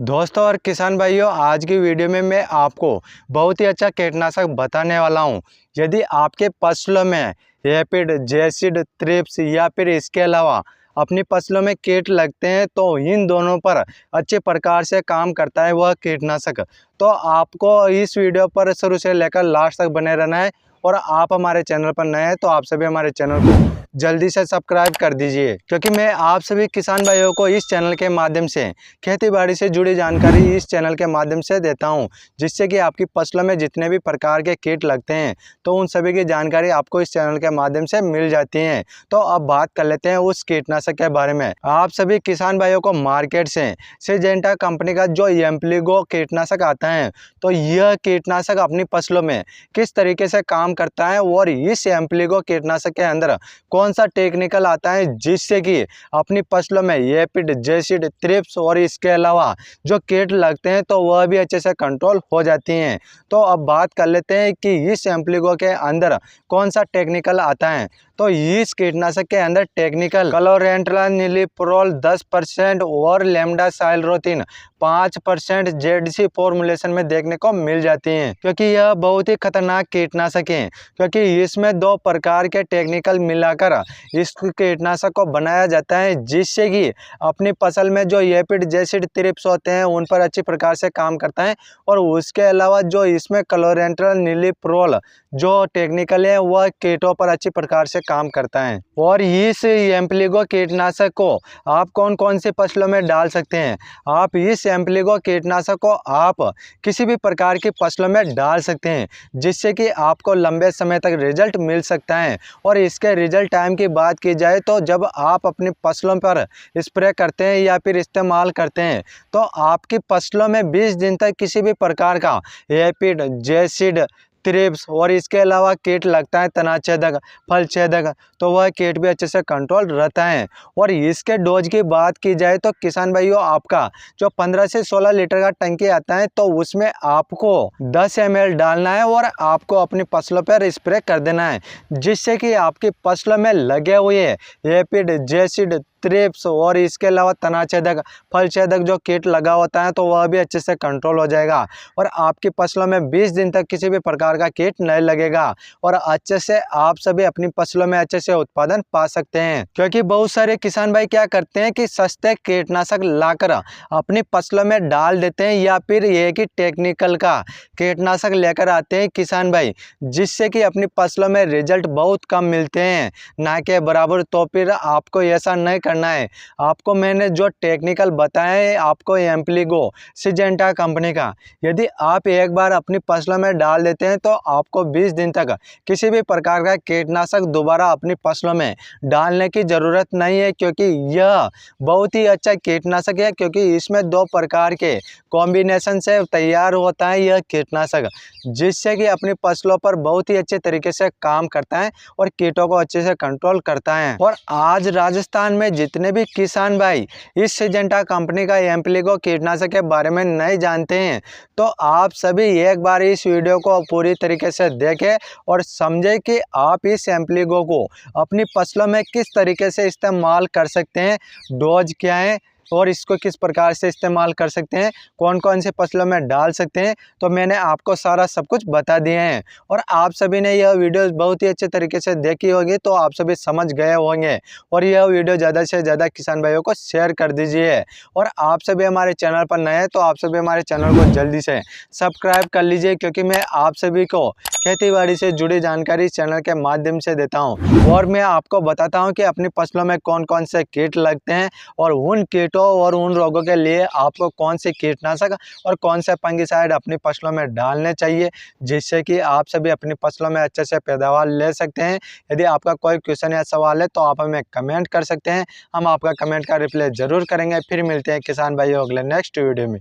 दोस्तों और किसान भाइयों, आज की वीडियो में मैं आपको बहुत ही अच्छा कीटनाशक बताने वाला हूं। यदि आपके फसलों में एफिड, जेसिड, थ्रिप्स या फिर इसके अलावा अपनी फसलों में कीट लगते हैं तो इन दोनों पर अच्छे प्रकार से काम करता है वह कीटनाशक। तो आपको इस वीडियो पर शुरू से लेकर लास्ट तक बने रहना है। और आप हमारे चैनल पर नए हैं तो आप सभी हमारे चैनल को जल्दी से सब्सक्राइब कर दीजिए, क्योंकि मैं आप सभी किसान भाइयों को इस चैनल के माध्यम से खेतीबाड़ी से जुड़ी जानकारी इस चैनल के माध्यम से देता हूं, जिससे कि आपकी फसलों में जितने भी प्रकार के कीट लगते हैं तो उन सभी की जानकारी आपको इस चैनल के माध्यम से मिल जाती है। तो अब बात कर लेते हैं उस कीटनाशक के बारे में। आप सभी किसान भाइयों को मार्केट से सिजेंटा कंपनी का जो एम्प्लीगो कीटनाशक आता है, तो यह कीटनाशक अपनी फसलों में किस तरीके से काम करता है और इस एम्प्लीगो कीटनाशक के अंदर कौन सा टेक्निकल आता है जिससे कि अपनी फसलों में एफिड, जेसिड, थ्रिप्स और इसके अलावा जो कीट लगते हैं तो वह भी अच्छे से कंट्रोल हो जाती हैं। तो अब बात कर लेते हैं कि इस एम्प्लीगो के अंदर कौन सा टेक्निकल आता है। तो इस कीटनाशक के अंदर टेक्निकल क्लोरेंट्रानिलीप्रोल 10% और लेम्डासाइलरोथिन 5% जेडसी फॉर्मुलेशन में देखने को मिल जाती हैं, क्योंकि यह बहुत ही खतरनाक कीटनाशक है, क्योंकि इसमें दो प्रकार के टेक्निकल मिलाकर इस कीटनाशक को बनाया जाता है जिससे कि अपनी फसल में जो एफिड, जेसिड, थ्रिप्स होते हैं उन पर अच्छी प्रकार से काम करता है। और उसके अलावा जो इसमें क्लोरेंट्रानिलीप्रोल जो टेक्निकल है वह कीटों पर अच्छी प्रकार से काम करता है। और इस एम्प्लीगो कीटनाशक को आप कौन कौन सी फसलों में डाल सकते हैं। आप इस एम्प्लीगो कीटनाशक को आप किसी भी प्रकार की फसलों में डाल सकते हैं, जिससे कि आपको लंबे समय तक रिजल्ट मिल सकता है। और इसके रिजल्ट टाइम की बात की जाए तो जब आप अपनी फसलों पर स्प्रे करते हैं या फिर इस्तेमाल करते हैं तो आपकी फसलों में 20 दिन तक किसी भी प्रकार का एफिड, जेसिड, थ्रिप्स और इसके अलावा कीट लगता है तनाछेदक, फल छेदक, तो वह कीट भी अच्छे से कंट्रोल रहता है। और इसके डोज की बात की जाए तो किसान भाइयों, आपका जो 15 से 16 लीटर का टंकी आता है तो उसमें आपको 10 ml डालना है और आपको अपनी फसलों पर स्प्रे कर देना है, जिससे कि आपकी फसलों में लगे हुए एफिड, जेसिड, थ्रिप्स और इसके अलावा तनाछेदक, फल छेदक जो कीट लगा होता है तो वह भी अच्छे से कंट्रोल हो जाएगा और आपकी फसलों में 20 दिन तक किसी भी प्रकार का कीट नहीं लगेगा और अच्छे से आप सभी अपनी फसलों में अच्छे से उत्पादन पा सकते हैं। क्योंकि बहुत सारे किसान भाई क्या करते हैं कि सस्ते कीटनाशक लाकर अपनी फसलों में डाल देते हैं या फिर एक ही टेक्निकल का कीटनाशक लेकर आते हैं किसान भाई, जिससे कि अपनी फसलों में रिजल्ट बहुत कम मिलते हैं ना के बराबर। तो फिर आपको ऐसा नहीं करना है। आपको मैंने जो टेक्निकल बताया है आपको एम्प्लीगो सिजेंटा कंपनी का, यदि आप एक बार अपनी फसलों में डाल देते हैं तो आपको 20 दिन तक किसी भी प्रकार का कीटनाशक दोबारा अपनी फसलों में डालने की ज़रूरत नहीं है, क्योंकि यह बहुत ही अच्छा कीटनाशक है। क्योंकि इसमें दो प्रकार के कॉम्बिनेशन से तैयार होता है यह कीटनाशक, जिससे कि अपनी फसलों पर बहुत ही अच्छे तरीके से काम करता है और कीटों को अच्छे से कंट्रोल करता है। और आज राजस्थान में जितने भी किसान भाई इस सिजेंटा कंपनी का एम्प्लीगो कीटनाशक के बारे में नहीं जानते हैं तो आप सभी एक बार इस वीडियो को पूरी तरीके से देखें और समझें कि आप इस एम्प्लीगो को अपनी फसलों में किस तरीके से इस्तेमाल कर सकते हैं, डोज क्या है और इसको किस प्रकार से इस्तेमाल कर सकते हैं, कौन कौन से फसलों में डाल सकते हैं। तो मैंने आपको सारा सब कुछ बता दिया है और आप सभी ने यह वीडियो बहुत ही अच्छे तरीके से देखी होगी तो आप सभी समझ गए होंगे। और यह वीडियो ज़्यादा से ज़्यादा किसान भाइयों को शेयर कर दीजिए। और आप सभी हमारे चैनल पर नए हैं तो आप सभी हमारे चैनल को जल्दी से सब्सक्राइब कर लीजिए, क्योंकि मैं आप सभी को खेतीबाड़ी से जुड़ी जानकारी इस चैनल के माध्यम से देता हूँ। और मैं आपको बताता हूँ कि अपनी फसलों में कौन कौन से कीट लगते हैं और उन कीटों और उन रोगों के लिए आपको कौन से कीटनाशक और कौन से फंगिसाइड अपनी फसलों में डालने चाहिए, जिससे कि आप सभी अपनी फसलों में अच्छे से पैदावार ले सकते हैं। यदि आपका कोई क्वेश्चन या सवाल है तो आप हमें कमेंट कर सकते हैं, हम आपका कमेंट का रिप्लाई जरूर करेंगे। फिर मिलते हैं किसान भाइयों अगले नेक्स्ट वीडियो में।